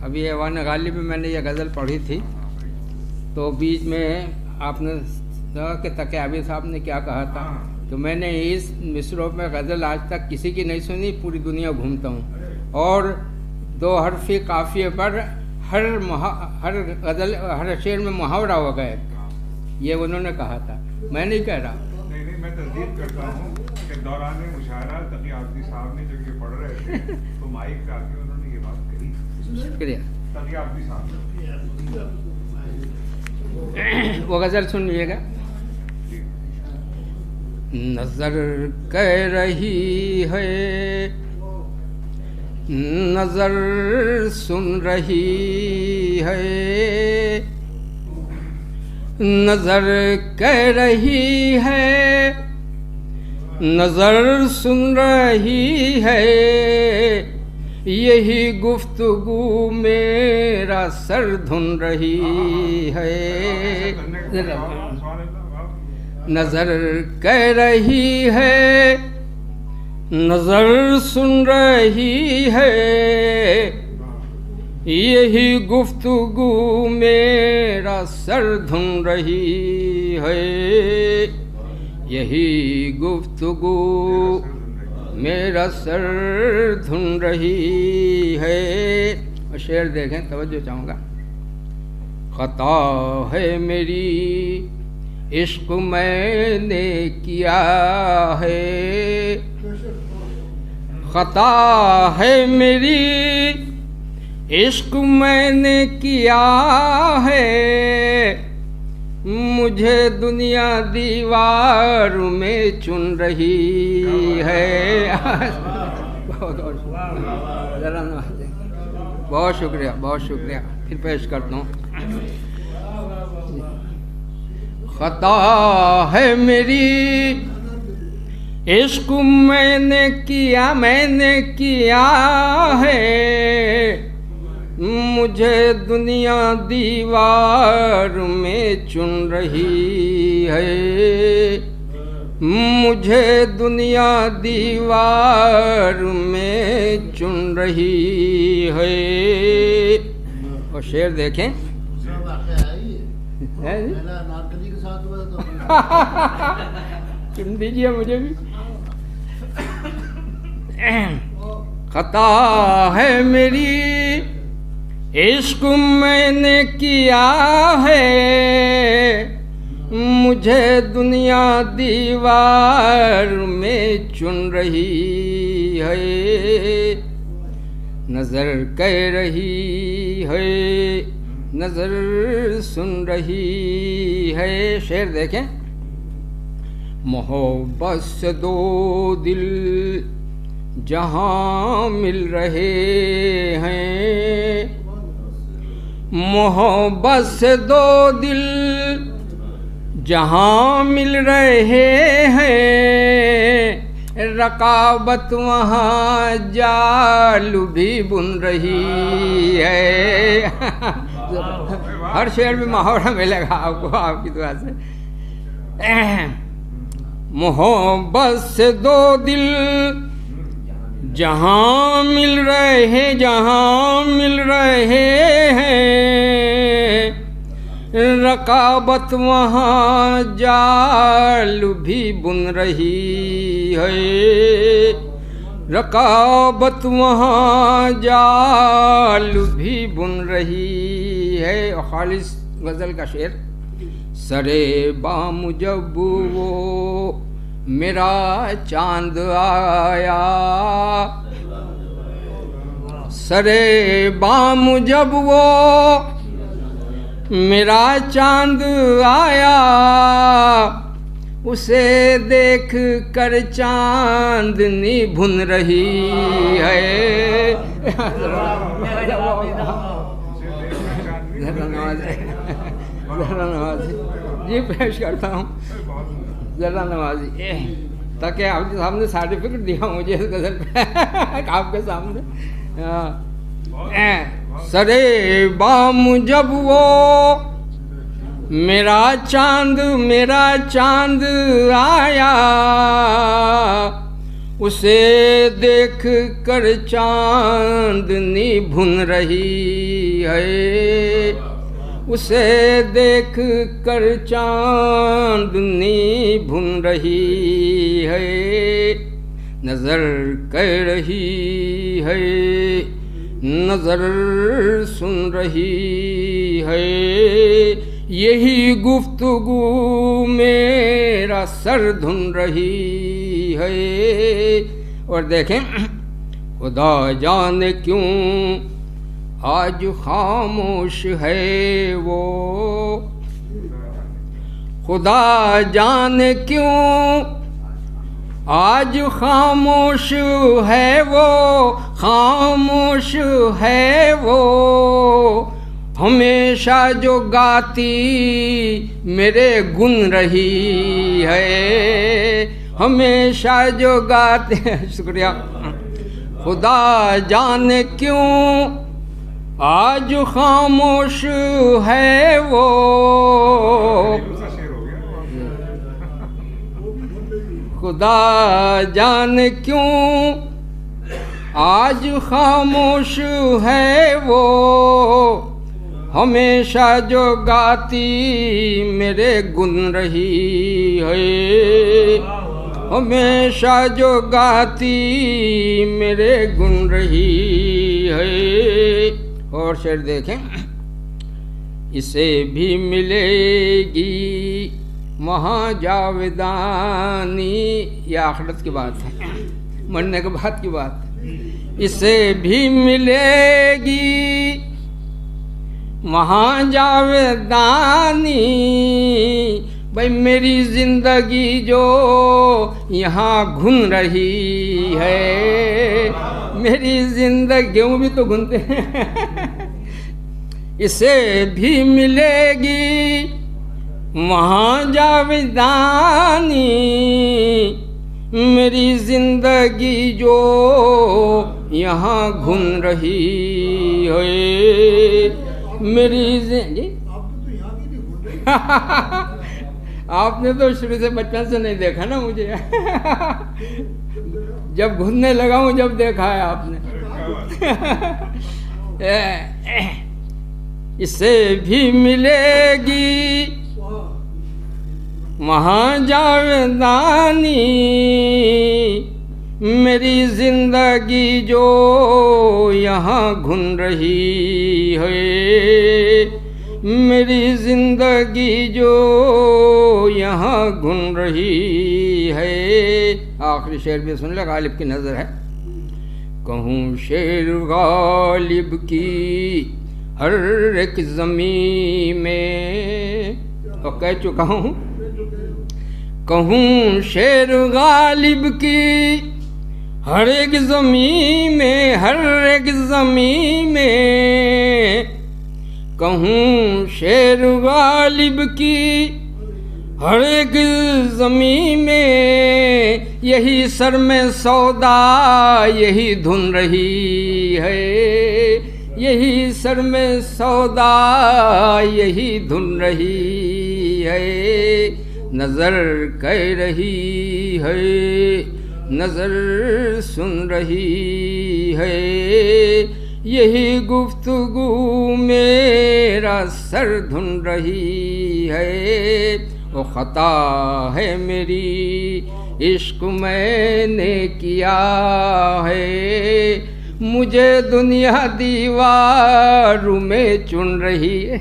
ابھی ایوان غالب میں نے یہ غزل پڑھی تھی تو بیچ میں آپ نے کہا کہ تقیابی صاحب نے کیا کہا تھا، تو میں نے اس مصرعوں میں غزل آج تک کسی کی نہیں سنی، پوری دنیا گھومتا ہوں، اور 2 حرفی قافیے پر ہر غزل ہر شعر میں محاورہ ہو گئے، یہ انہوں نے کہا تھا، میں نہیں کہہ رہا۔ نہیں میں تصدیق کرتا ہوں کہ دوران مشاعرہ تقی آبدی صاحب نے جب یہ پڑھ رہے تھے تو مائک پہ آ کے انہوں نے یہ بات کہی۔ شکریہ۔ تقی آبدی صاحب وہ غزل سن لیے گا۔ نظر کہہ رہی ہے، نظر سن رہی ہے، نظر کہہ رہی ہے، نظر سن رہی ہے، یہی گفتگو میرا سر دھن رہی ہے۔ نظر کہہ رہی ہے، نظر سن رہی ہے، یہی گفتگو میرا سر دھن رہی ہے، یہی گفتگو میرا سر دھن رہی ہے۔ اور شعر دیکھیں، توجہ چاہوں گا۔ خطا ہے میری عشق میں نے کیا ہے، خطا ہے میری عشق میں نے کیا ہے، مجھے دنیا دیوار میں چن رہی ہے۔ بہت شکریہ، بہت شکریہ، پھر پیش کرتا ہوں۔ خطا ہے میری عشق میں نے کیا ہے، مجھے دنیا دیوار میں چن رہی ہے، مجھے دنیا دیوار میں چن رہی ہے۔ اور شعر دیکھیں، سن دیجیے مجھے بھی۔ خطا ہے میری عشق میں نے کیا ہے، مجھے دنیا دیوار میں چن رہی ہے، نظر کہہ رہی ہے، نظر سن رہی ہے۔ شعر دیکھیں، محبت سے 2 دل جہاں مل رہے ہیں، محبت سے 2 دل جہاں مل رہے ہیں، رقابت وہاں جال بھی بن رہی ہے۔ ہر شعر میں محاورہ ملے گا آپ کو، آپ کی دعا سے۔ محبت سے 2 دل جہاں مل رہے ہیں، رقابت وہاں جال بھی بن رہی ہے، رقابت وہاں جال بھی بن رہی ہے۔ اور خالص غزل کا شعر، سرے بام جب وہ میرا چاند آیا، سرے بام جب وہ میرا چاند آیا، اسے دیکھ کر چاندنی بھن رہی ہے۔ ذرا نوازی جی پیش کرتا ہوں، ذرا نوازی، تاکہ آپ کے سامنے سرٹیفکیٹ دیا مجھے اس غزل پہ آپ کے سامنے۔ سرے بام جب وہ میرا چاند آیا، اسے دیکھ کر چاندنی بھن رہی ہے، اسے دیکھ کر چاندنی بھن رہی ہے، نظر کر رہی ہے، نظر سن رہی ہے، یہی گفتگو میرا سر دھن رہی ہے۔ اور دیکھیں خدا جانے کیوں آج خاموش ہے وہ، خدا جانے کیوں آج خاموش ہے وہ، خاموش ہے وہ، ہمیشہ جو گاتی میرے گن رہی ہے، ہمیشہ جو گاتے شکریہ، خدا جانے کیوں آج خاموش ہے وہ، خدا جانے کیوں آج خاموش ہے وہ، ہمیشہ جو گاتی میرے گن رہی ہے، ہمیشہ جو گاتی میرے گن رہی ہے۔ اور شعر دیکھیں، اسے بھی ملے گی وہاں جاودانی، یہ آخرت کی بات ہے، مرنے کے بعد کی بات ہے، اسے بھی ملے گی وہاں جاودانی، بھئی میری زندگی جو یہاں گھن رہی ہے، میری زندگی وہ بھی تو گھنتے ہیں، اسے بھی ملے گی وہاں جاودانی، میری زندگی جو یہاں گھن رہی ہے، میری زندگی آپ نے تو شروع سے بچپن سے نہیں دیکھا نا مجھے، جب گھننے لگا ہوں جب دیکھا ہے آپ نے۔ اسے بھی ملے گی وہاں جاودانی، میری زندگی جو یہاں گھن رہی ہے، میری زندگی جو یہاں گھن رہی ہے۔ آخری شعر بھی سن لے، غالب کی نظر ہے۔ کہوں شعر غالب کی ہر ایک زمین میں، اور کہہ چکا ہوں، کہوں شعر غالب کی ہر ایک زمین میں، ہر ایک زمین میں، کہوں شعر غالب کی ہر ایک زمین میں، یہی سر میں سودا یہی دھن رہی ہے، یہی سر میں سودا یہی دھن رہی ہے، نظر کر رہی ہے، نظر سن رہی ہے، یہی گفتگو میرا سر دھن رہی ہے، وہ خطا ہے میری عشق میں نے کیا ہے، مجھے دنیا دیواروں میں چن رہی ہے۔